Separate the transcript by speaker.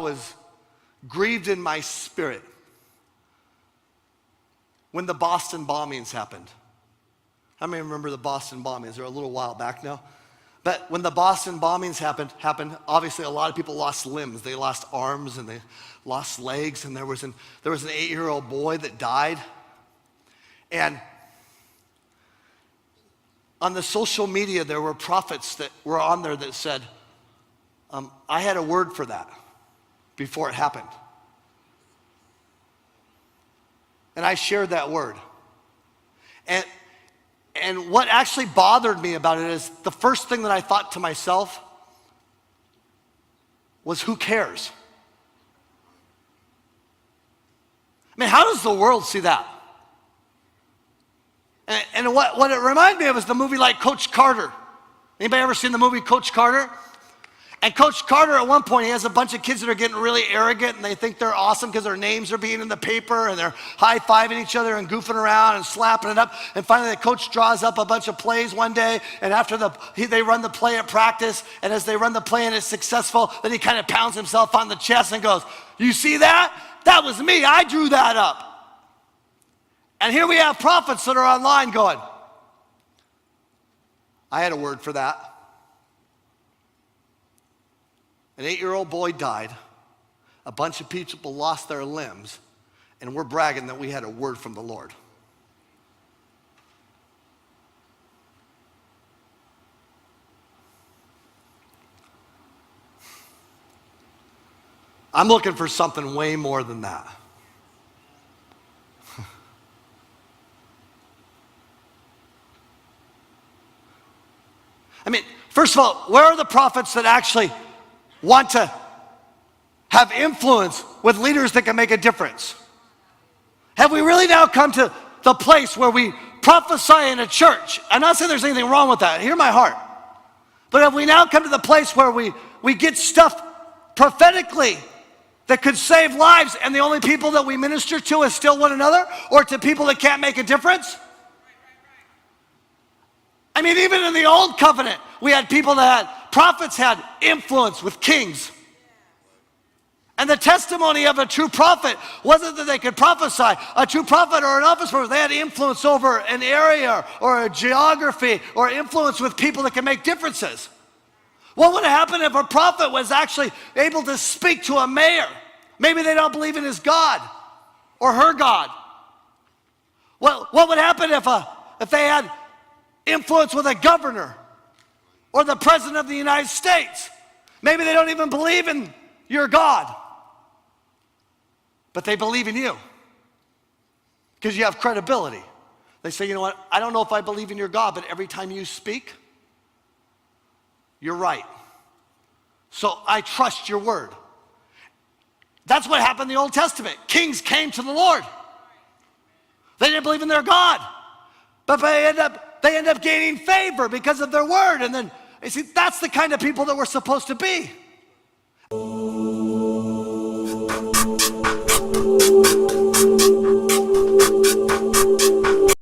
Speaker 1: was grieved in my spirit when the Boston bombings happened. How many remember the Boston bombings? They're a little while back now. But when the Boston bombings happened, obviously a lot of people lost limbs. They lost arms and they lost legs, and there was an 8-year-old boy that died. And on the social media, there were prophets that were on there that said, I had a word for that before it happened. And I shared that word. And what actually bothered me about it is the first thing that I thought to myself was, who cares? I mean, how does the world see that? And what it reminded me of is the movie like Coach Carter. Anybody ever seen the movie Coach Carter? And Coach Carter, at one point, he has a bunch of kids that are getting really arrogant, and they think they're awesome because their names are being in the paper, and they're high-fiving each other and goofing around and slapping it up. And finally, the coach draws up a bunch of plays one day, and after they run the play at practice, and as they run the play and it's successful, then he kind of pounds himself on the chest and goes, you see that? That was me. I drew that up. And here we have prophets that are online going, I had a word for that. An 8-year-old boy died, a bunch of people lost their limbs, and we're bragging that we had a word from the Lord. I'm looking for something way more than that. I mean, first of all, where are the prophets that actually want to have influence with leaders that can make a difference? Have we really now come to the place where we prophesy in a church? I'm not saying there's anything wrong with that. Hear my heart. But have we now come to the place where we get stuff prophetically that could save lives, and the only people that we minister to is still one another, or to people that can't make a difference? I mean, even in the old covenant, we had people prophets had influence with kings. And the testimony of a true prophet wasn't that they could prophesy. A true prophet or an office person, they had influence over an area or a geography, or influence with people that can make differences. What would happen if a prophet was actually able to speak to a mayor? Maybe they don't believe in his God or her God. What would happen if they had influence with a governor or the president of the United States? Maybe they don't even believe in your God, but they believe in you because you have credibility. They say, you know what, I don't know if I believe in your God, but every time you speak, you're right. So I trust your word. That's what happened in the Old Testament. Kings came to the Lord. They didn't believe in their God, but they end up gaining favor because of their word. And then, you see, that's the kind of people that we're supposed to be.